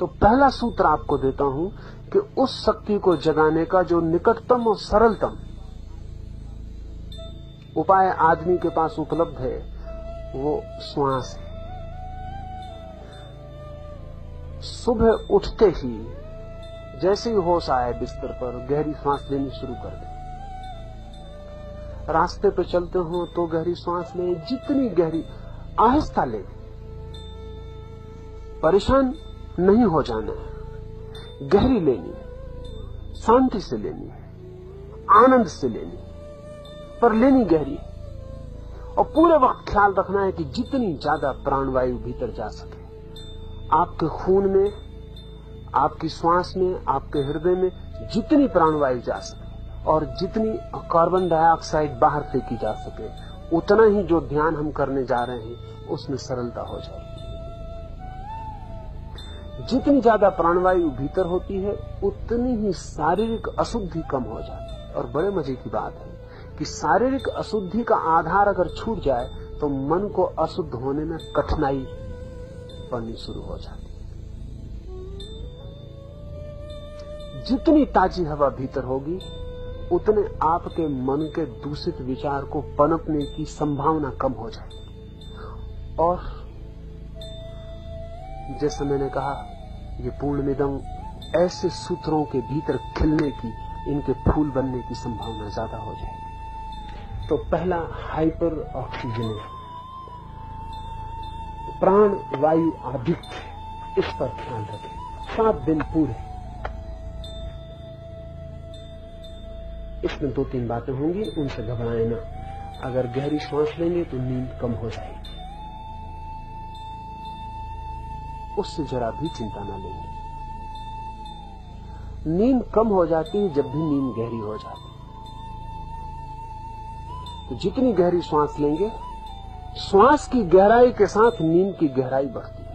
तो पहला सूत्र आपको देता हूं कि उस शक्ति को जगाने का जो निकटतम और सरलतम उपाय आदमी के पास उपलब्ध है वो श्वास है। सुबह उठते ही जैसे ही होश आए बिस्तर पर गहरी सांस लेनी शुरू कर दें। रास्ते पे चलते हो तो गहरी सांस लें, जितनी गहरी, आहिस्ता लें, परेशान नहीं हो जाना है, गहरी लेनी है, शांति से लेनी है, आनंद से लेनी है, पर लेनी गहरी है। और पूरे वक्त ख्याल रखना है कि जितनी ज्यादा प्राणवायु भीतर जा सके, आपके खून में, आपकी श्वास में, आपके हृदय में जितनी प्राणवायु जा सके और जितनी कार्बन डाइऑक्साइड बाहर फेंकी जा सके, उतना ही जो ध्यान हम करने जा रहे हैं उसमें सरलता हो जाएगी। जितनी ज्यादा प्राणवायु भीतर होती है उतनी ही शारीरिक अशुद्धि कम हो जाती है। और बड़े मजे की बात है कि शारीरिक अशुद्धि का आधार अगर छूट जाए तो मन को अशुद्ध होने में कठिनाई पड़नी शुरू हो जाती है। जितनी ताजी हवा भीतर होगी उतने आपके मन के दूषित विचार को पनपने की संभावना कम हो जाएगी। और जैसे मैंने कहा, ये पूर्णमिदं ऐसे सूत्रों के भीतर खिलने की, इनके फूल बनने की संभावना ज्यादा हो जाएगी। तो पहला हाइपर ऑक्सीजनेशन, प्राण वायु आधिक्य, इस पर ध्यान रखें। 7 दिन पूरे इसमें 2-3 बातें होंगी, उनसे घबराए ना। अगर गहरी सांस लेंगे तो नींद कम हो जाएगी, उससे जरा भी चिंता ना लेंगे। नींद कम हो जाती है जब भी नींद गहरी हो जाती है। तो जितनी गहरी सांस लेंगे, श्वास की गहराई के साथ नींद की गहराई बढ़ती है।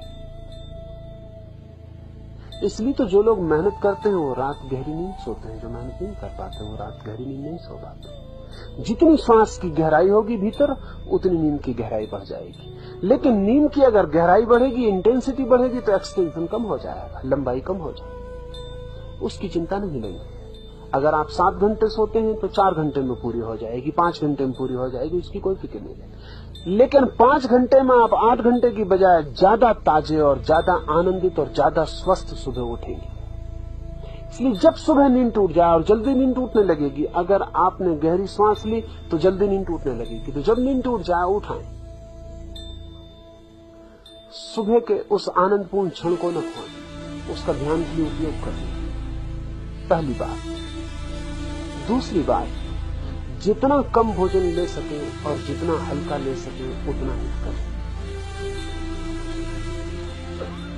इसलिए तो जो लोग मेहनत करते हैं वो रात गहरी नींद सोते हैं, जो मेहनत नहीं कर पाते वो रात गहरी नींद नहीं सो पाते। जितनी श्वास की गहराई होगी भीतर, उतनी नींद की गहराई बढ़ जाएगी। लेकिन नींद की अगर गहराई बढ़ेगी, इंटेंसिटी बढ़ेगी, तो एक्सटेंशन कम हो जाएगा, लंबाई कम हो जाएगी। उसकी चिंता नहीं लेंगे। अगर आप 7 घंटे सोते हैं तो 4 घंटे में पूरी हो जाएगी, 5 घंटे में पूरी हो जाएगी, उसकी कोई फिक्र नहीं लेंगे। लेकिन 5 घंटे में आप 8 घंटे की बजाय ज्यादा ताजे और ज्यादा आनंदित और ज्यादा स्वस्थ सुबह उठेंगे। इसलिए जब सुबह नींद टूट जाए, और जल्दी नींद टूटने लगेगी, अगर आपने गहरी सांस ली तो जल्दी नींद टूटने लगेगी, तो जब नींद टूट जाए उठाएं। सुबह के उस आनंदपूर्ण क्षण को न खोएं, उसका ध्यान के लिए उपयोग करें। पहली बात। दूसरी बात, जितना कम भोजन ले सके और जितना हल्का ले सके उतना ही करें।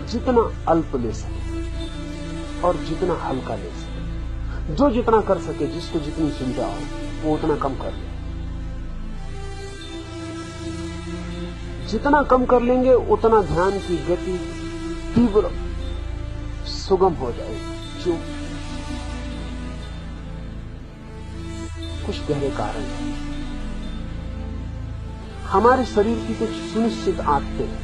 जितना अल्प ले सके और जितना हल्का ले सके, जो जितना कर सके, जिसको जितनी सुविधा हो वो उतना कम कर ले। जितना कम कर लेंगे उतना ध्यान की गति तीव्र सुगम हो जाएगी। क्यों? कुछ गहरे कारण हैं। हमारे शरीर की कुछ सुनिश्चित आदतें हैं।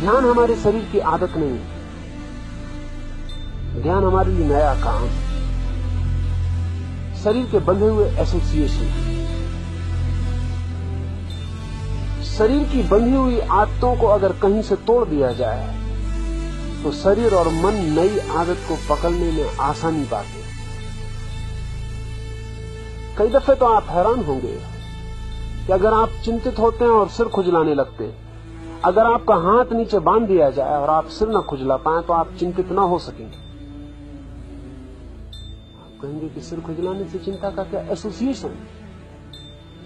ध्यान हमारे शरीर की आदत नहीं है, ध्यान हमारे लिए नया काम है। शरीर के बंधे हुए एसोसिएशन, शरीर की बंधी हुई आदतों को अगर कहीं से तोड़ दिया जाए तो शरीर और मन नई आदत को पकड़ने में आसानी पाते। कई दफे तो आप हैरान होंगे कि अगर आप चिंतित होते हैं और सिर खुजलाने लगते हैं, अगर आपका हाथ नीचे बांध दिया जाए और आप सिर न खुजला पाए तो आप चिंतित ना हो सकेंगे। आप कहेंगे कि सिर खुजलाने से चिंता का क्या एसोसिएशन?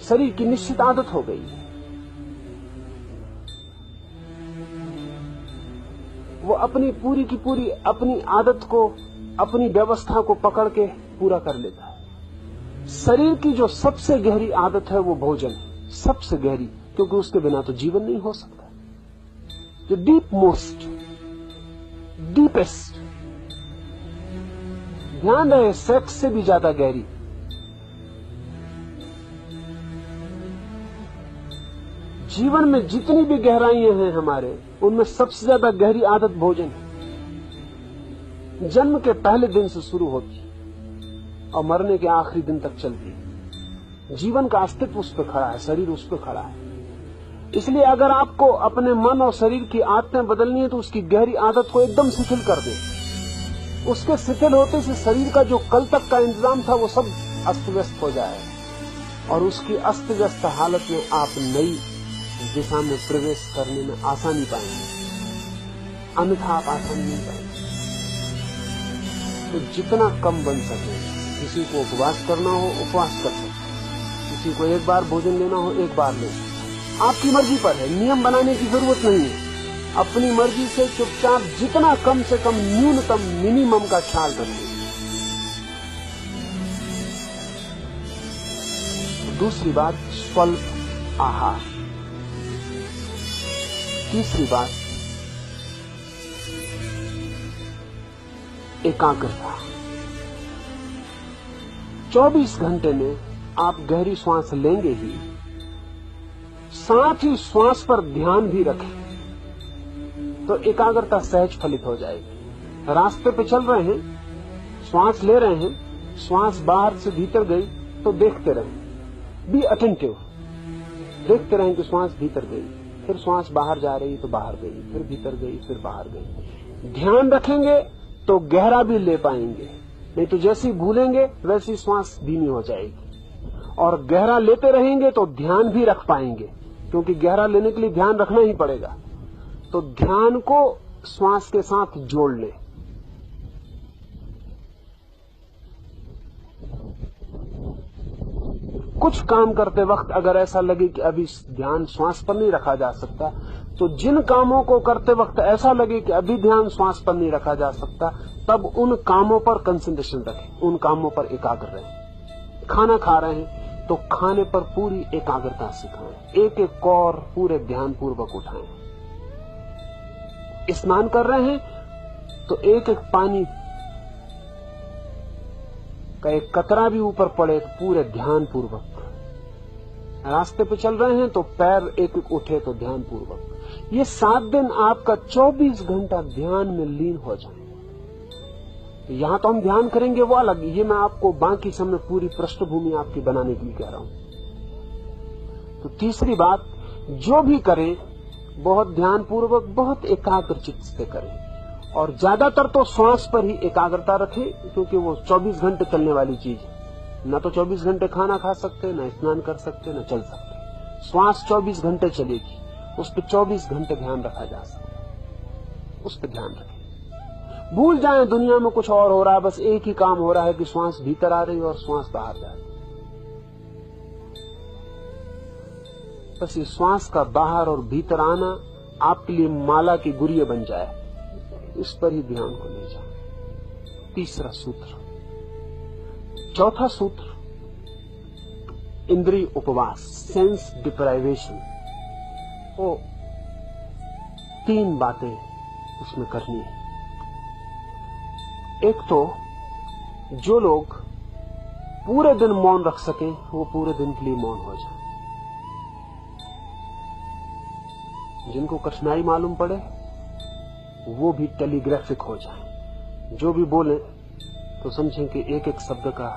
शरीर की निश्चित आदत हो गई है, वो अपनी पूरी की पूरी अपनी आदत को, अपनी व्यवस्था को पकड़ के पूरा कर लेता है। शरीर की जो सबसे गहरी आदत है वो भोजन है, सबसे गहरी, क्योंकि उसके बिना तो जीवन नहीं हो सकता। जो डीप मोस्ट, डीपेस्ट, ध्यान रहे, सेक्स से भी ज्यादा गहरी, जीवन में जितनी भी गहराइयां हैं हमारे, उनमें सबसे ज्यादा गहरी आदत भोजन है। जन्म के पहले दिन से शुरू होती और मरने के आखिरी दिन तक चलती है। जीवन का अस्तित्व उस पर खड़ा है, शरीर उस पर खड़ा है। इसलिए अगर आपको अपने मन और शरीर की आदतें बदलनी है तो उसकी गहरी आदत को एकदम शिथिल कर दे। उसके शिथिल होते से शरीर का जो कल तक का इंतजाम था वो सब अस्त व्यस्त हो जाए और उसकी अस्त व्यस्त हालत में आप नई दिशा में प्रवेश करने में आसानी पाएंगे, अन्यथा आप आसानी नहीं पाएंगे। तो जितना कम बन सके, किसी को उपवास करना हो उपवास कर सकते, किसी को एक बार भोजन लेना हो एक बार ले, आपकी मर्जी पर है। नियम बनाने की जरूरत नहीं है। अपनी मर्जी से चुपचाप जितना कम से कम न्यूनतम मिनिमम का ख्याल रखें। दूसरी बात स्वल्प आहार। तीसरी बात एकाग्रता। 24 घंटे में आप गहरी श्वास लेंगे ही, साथ ही श्वास पर ध्यान भी रखें तो एकाग्रता सहज फलित हो जाएगी। रास्ते पे चल रहे हैं, श्वास ले रहे हैं, श्वास बाहर से भीतर गई तो देखते रहें, बी अटेंटिव, देखते रहें कि श्वास भीतर गई, फिर श्वास बाहर जा रही तो बाहर गई, फिर भीतर गई, फिर बाहर गई। ध्यान रखेंगे तो गहरा भी ले पाएंगे, नहीं तो जैसी भूलेंगे वैसी श्वास धीमी हो जाएगी। और गहरा लेते रहेंगे तो ध्यान भी रख पाएंगे, क्योंकि गहरा लेने के लिए ध्यान रखना ही पड़ेगा। तो ध्यान को श्वास के साथ जोड़ लें। कुछ काम करते वक्त अगर ऐसा लगे कि अभी ध्यान श्वास पर नहीं रखा जा सकता, तो जिन कामों को करते वक्त ऐसा लगे कि अभी ध्यान श्वास पर नहीं रखा जा सकता, तब उन कामों पर कंसंट्रेशन रखें, उन कामों पर एकाग्र रहें। खाना खा रहे हैं तो खाने पर पूरी एकाग्रता से खाएं, एक एक कौर पूरे ध्यान पूर्वक उठाएं। स्नान कर रहे हैं तो एक एक पानी का एक कतरा भी ऊपर पड़े तो पूरे ध्यान पूर्वक। रास्ते पे चल रहे हैं तो पैर एक एक उठे तो ध्यान पूर्वक। ये 7 दिन आपका 24 घंटा ध्यान में लीन हो जाए। यहां तो हम ध्यान करेंगे वो अलग, ये मैं आपको बाकी समय पूरी पृष्ठभूमि आपकी बनाने के लिए कह रहा हूं। तो तीसरी बात, जो भी करें बहुत ध्यानपूर्वक, बहुत एकाग्र चित्त से करें, और ज्यादातर तो श्वास पर ही एकाग्रता रखें, क्योंकि वो 24 घंटे चलने वाली चीज है। न तो 24 घंटे खाना खा सकते, न स्नान कर सकते, न चल सकते। श्वास 24 घंटे चलेगी, उस पर 24 घंटे ध्यान रखा जा सकता है, उस पर ध्यान रखें। भूल जाएं दुनिया में कुछ और हो रहा है, बस एक ही काम हो रहा है कि श्वास भीतर आ रही है और श्वास बाहर जा रही है। बस ये श्वास का बाहर और भीतर आना आपके लिए माला की गुरिया बन जाए, इस पर ही ध्यान को ले जाए। तीसरा सूत्र। चौथा सूत्र, इंद्रिय उपवास, सेंस डिप्राइवेशन। वो 3 बातें उसमें करनी है। एक तो जो लोग पूरे दिन मौन रख सकें वो पूरे दिन के लिए मौन हो जाए। जिनको कठिनाई मालूम पड़े वो भी टेलीग्राफिक हो जाए। जो भी बोले तो समझें कि एक एक शब्द का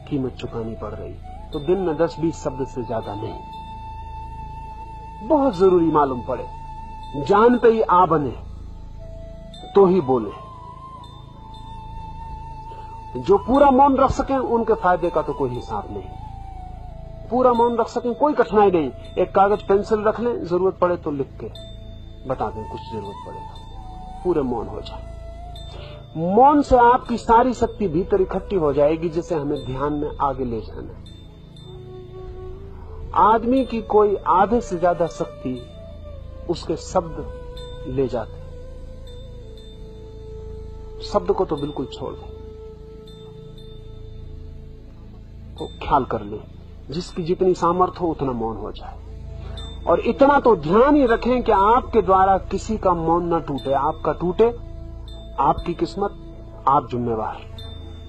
कीमत चुकानी पड़ रही, तो दिन में 10-20 शब्द से ज्यादा नहीं। बहुत जरूरी मालूम पड़े, जान पे ही आ बने तो ही बोले। जो पूरा मौन रख सकें उनके फायदे का तो कोई हिसाब नहीं। पूरा मौन रख सकें, कोई कठिनाई नहीं। एक कागज पेंसिल रख लें, जरूरत पड़े तो लिख के बता दें, कुछ जरूरत पड़े तो पूरे मौन हो जाए। मौन से आपकी सारी शक्ति भीतर इकट्ठी हो जाएगी, जिसे हमें ध्यान में आगे ले जाना है। आदमी की कोई आधे से ज्यादा शक्ति उसके शब्द ले जाते। शब्द को तो बिल्कुल छोड़ दें। तो ख्याल कर लें, जिसकी जितनी सामर्थ्य हो उतना मौन हो जाए। और इतना तो ध्यान ही रखें कि आपके द्वारा किसी का मौन न टूटे। आपका टूटे, आपकी किस्मत, आप जिम्मेवार।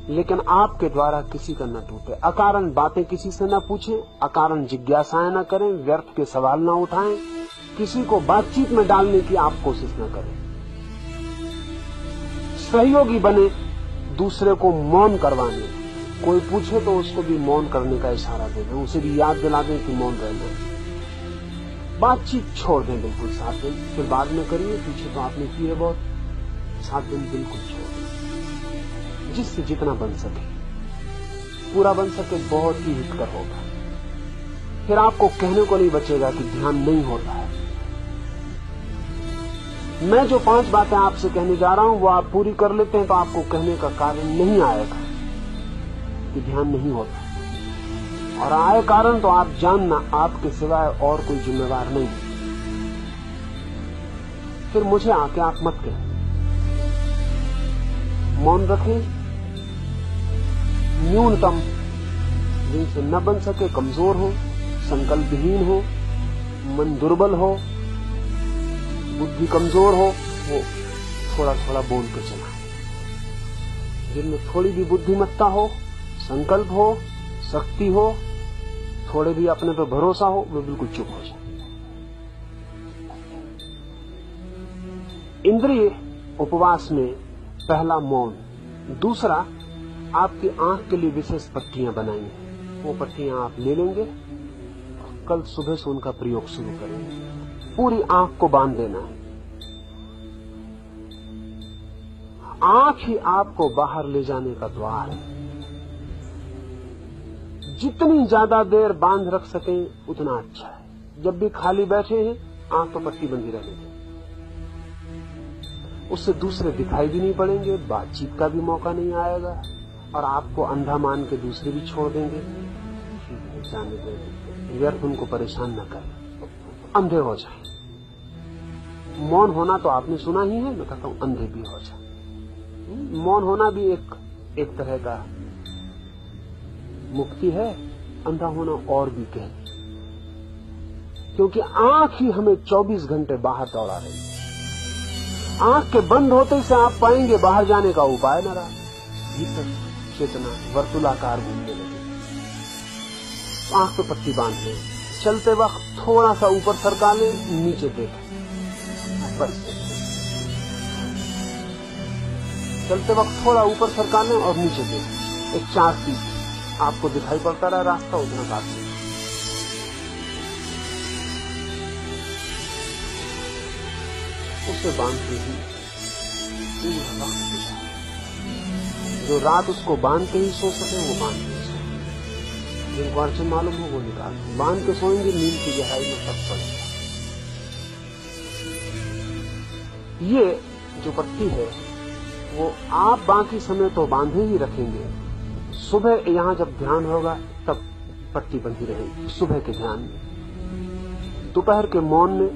लेकिन आपके द्वारा किसी का न टूटे। अकारण बातें किसी से न पूछें, अकारण जिज्ञासाएं न करें, व्यर्थ के सवाल न उठाएं, किसी को बातचीत में डालने की आप कोशिश न करें। सहयोगी बने दूसरे को मौन करवाने। कोई पूछे तो उसको भी मौन करने का इशारा दे दें, उसे भी याद दिला दें कि मौन रहना है। बातचीत छोड़ दें बिल्कुल 7 दिन, फिर बाद में करिए, पीछे तो आपने किए बहुत। 7 दिन बिल्कुल छोड़ दें, जिससे जितना बन सके, पूरा बन सके, बहुत ही हितकर होगा। फिर आपको कहने को नहीं बचेगा कि ध्यान नहीं होता है। मैं जो 5 बातें आपसे कहने जा रहा हूं वो आप पूरी कर लेते हैं तो आपको कहने का कारण नहीं आएगा कि ध्यान नहीं होता, और आए कारण तो आप जानना आपके सिवाय और कोई जिम्मेवार नहीं। फिर मुझे आके आप मत कहें, मौन रखें। न्यूनतम जिनसे न बन सके, कमजोर हो, संकल्पहीन हो, मन दुर्बल हो, बुद्धि कमजोर हो, वो थोड़ा थोड़ा बोल के चला। जिनमें थोड़ी भी बुद्धिमत्ता हो, संकल्प हो, शक्ति हो, थोड़े भी अपने पे भरोसा हो, वे बिल्कुल चुप हो जाए। इंद्रिय उपवास में पहला मौन, दूसरा आपकी आंख के लिए विशेष पट्टियां बनाई हैं। वो पट्टियां आप ले लेंगे और कल सुबह से उनका प्रयोग शुरू करेंगे। पूरी आंख को बांध देना है। आंख ही आपको बाहर ले जाने का द्वार है। जितनी ज्यादा देर बांध रख सकें उतना अच्छा है। जब भी खाली बैठे हैं आंख तो पट्टी बंधी रहने दें, उससे दूसरे दिखाई भी नहीं पड़ेंगे, बातचीत का भी मौका नहीं आएगा, और आपको अंधा मान के दूसरे भी छोड़ देंगे, जाने देंगे, व्यर्थ उनको परेशान न करें, अंधे हो जाए। मौन होना तो आपने सुना ही है, मैं कहता हूं अंधे भी हो जाए। मौन होना भी एक तरह का मुक्ति है, अंधा होना और भी कह, क्योंकि आंख ही हमें 24 घंटे बाहर दौड़ा रही है। आंख के बंद होते से आप पाएंगे बाहर जाने का उपाय न रहा, भीतर चेतना वर्तुलाकार घूमने लगे। आंख पे पट्टी बांध लें, चलते वक्त थोड़ा सा ऊपर सरका लें, नीचे देखें, बस चलते वक्त थोड़ा ऊपर सरका लें और नीचे देखें। एक 4 फीट आपको दिखाई पड़ता रहा रास्ता, उतना काफी। उसे बांध के ही पूरा वक्त गुजारे। जो रात उसको बांध के ही सो सके वो बांध के सोए, जिनको अड़चन मालूम हो वो निकाल बांध के सोएंगे, नींद की गहराई में सब पड़ेगा। ये जो पट्टी है वो आप बाकी समय तो बांधे ही रखेंगे, सुबह यहां जब ध्यान होगा तब पट्टी बंधी रहेगी। सुबह के ध्यान में, दोपहर के मौन में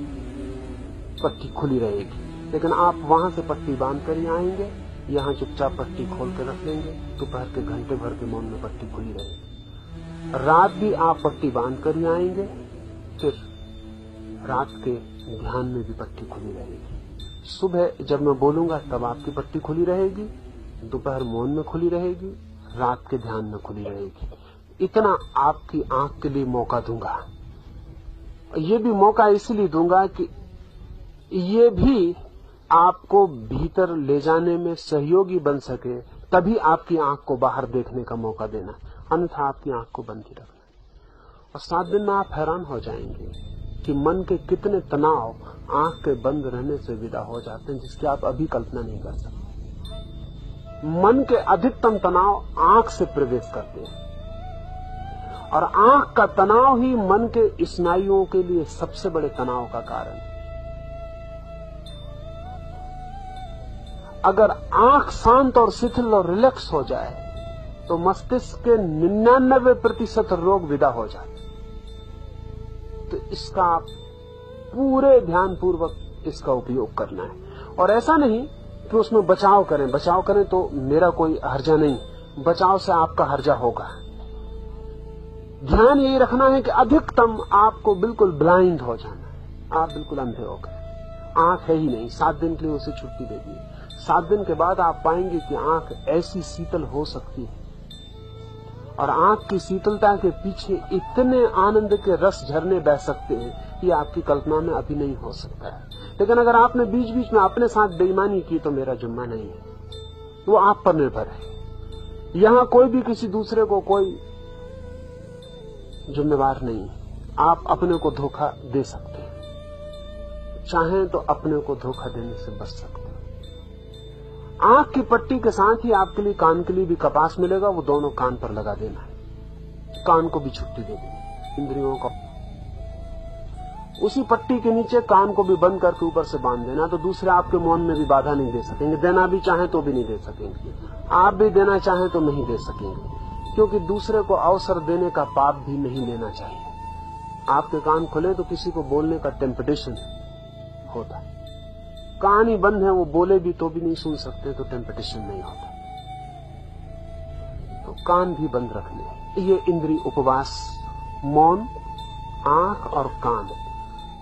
पट्टी खुली रहेगी, लेकिन आप वहां से पट्टी बांध कर ही आएंगे, यहां चुपचाप पट्टी खोल के रख लेंगे। दोपहर के घंटे भर के मौन में पट्टी खुली रहेगी। रात भी आप पट्टी बांध कर ही आएंगे, फिर रात के ध्यान में भी पट्टी खुली रहेगी। सुबह जब मैं बोलूंगा तब आपकी पट्टी खुली रहेगी, दोपहर मौन में खुली रहेगी, रात के ध्यान में खुली रहेगी। इतना आपकी आंख के लिए मौका दूंगा। ये भी मौका इसलिए दूंगा कि ये भी आपको भीतर ले जाने में सहयोगी बन सके, तभी आपकी आंख को बाहर देखने का मौका देना, अन्यथा आपकी आंख को बंद ही रखना। और 7 दिन में आप हैरान हो जाएंगे कि मन के कितने तनाव आंख के बंद रहने से विदा हो जाते हैं, जिसकी आप अभी कल्पना नहीं कर सकते। मन के अधिकतम तनाव आंख से प्रवेश करते हैं, और आंख का तनाव ही मन के स्नायुओं के लिए सबसे बड़े तनाव का कारण है। अगर आंख शांत और शिथिल और रिलैक्स हो जाए तो मस्तिष्क के 99% रोग विदा हो जाते। तो इसका आप पूरे ध्यान पूर्वक इसका उपयोग करना है, और ऐसा नहीं कि उसमें बचाव करें तो मेरा कोई हर्जा नहीं, बचाव से आपका हर्जा होगा। ध्यान यही रखना है कि अधिकतम आपको बिल्कुल ब्लाइंड हो जाना है, आप बिल्कुल अंधे हो गए, आंख है ही नहीं। 7 दिन के लिए उसे छुट्टी दे दी। 7 दिन के बाद आप पाएंगे कि आंख ऐसी शीतल हो सकती है, और आंख की शीतलता के पीछे इतने आनंद के रस झरने बह सकते हैं, ये आपकी कल्पना में अभी नहीं हो सकता है। लेकिन अगर आपने बीच बीच में अपने साथ बेईमानी की तो मेरा जुम्मा नहीं है, वो आप पर निर्भर है। यहां कोई भी किसी दूसरे को कोई जिम्मेवार नहीं। आप अपने को धोखा दे सकते हैं, चाहें तो अपने को धोखा देने से बच सकते हैं। आंख की पट्टी के साथ ही आपके लिए कान के लिए भी कपास मिलेगा, वो दोनों कान पर लगा देना है, कान को भी छुट्टी दे देनी, इंद्रियों को उसी पट्टी के नीचे कान को भी बंद करके ऊपर से बांध देना, तो दूसरे आपके मौन में भी बाधा नहीं दे सकेंगे। देना भी चाहें तो भी नहीं दे सकेंगे, आप भी देना चाहें तो नहीं दे सकेंगे, क्योंकि दूसरे को अवसर देने का पाप भी नहीं लेना चाहिए। आपके कान खुले तो किसी को बोलने का टेम्पटेशन होता है, कान ही बंद है, वो बोले भी तो भी नहीं सुन सकते, तो टेम्पटेशन नहीं होता। तो कान भी बंद रखने, ये इंद्रिय उपवास, मौन, आंख और कान,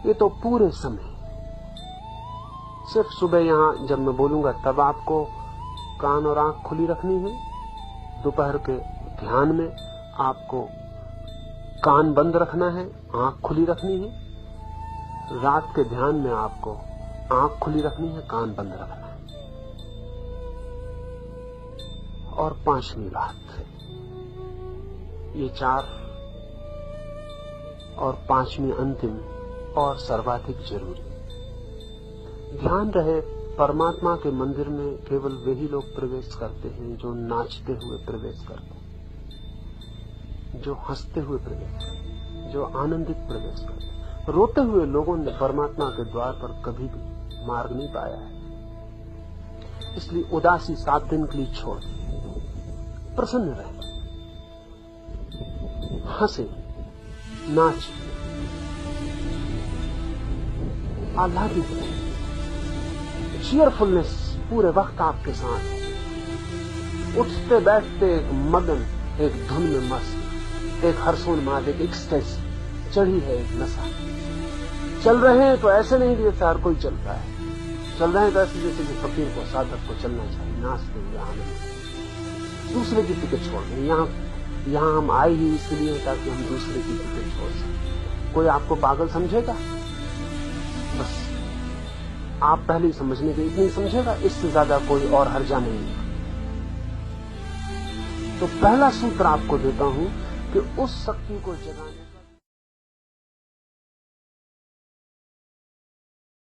ये तो पूरे समय, सिर्फ सुबह यहां जब मैं बोलूंगा तब आपको कान और आंख खुली रखनी है। दोपहर के ध्यान में आपको कान बंद रखना है, आंख खुली रखनी है। रात के ध्यान में आपको आंख खुली रखनी है, कान बंद रखना है। और 5वीं बात, ये 4 और 5वीं अंतिम और सर्वाधिक जरूरी, ध्यान रहे परमात्मा के मंदिर में केवल वही लोग प्रवेश करते हैं जो नाचते हुए प्रवेश करते हैं, जो हंसते हुए प्रवेश करते हैं, जो आनंदित प्रवेश करते हैं। रोते हुए लोगों ने परमात्मा के द्वार पर कभी भी मार्ग नहीं पाया है। इसलिए उदासी 7 दिन के लिए छोड़, प्रसन्न रहे, हंसे, नाचे, आह्लादित रहे, चीयरफुलनेस पूरे वक्त आपके साथ, उठते बैठते एक मगन, एक धुन में मस्त, एक हर्षोन्माद, एक एक्सटेसी चढ़ी है, एक नशा। चल रहे हैं तो ऐसे नहीं जैसे हर कोई चलता है, चल रहे हैं तो ऐसे जैसे कि फकीर को, साधक को चलना चाहिए, नाचते हुए आनंद। दूसरे की फिक्र छोड़ दें। यहाँ हम आए ही इसलिए ताकि हम दूसरे की फिक्र छोड़ सकें। कोई आपको पागल समझेगा, बस आप पहले ही समझने के इतनी समझेगा, इससे ज्यादा कोई और हर्जा नहीं है। तो पहला सूत्र आपको देता हूं कि उस शक्ति को जगाने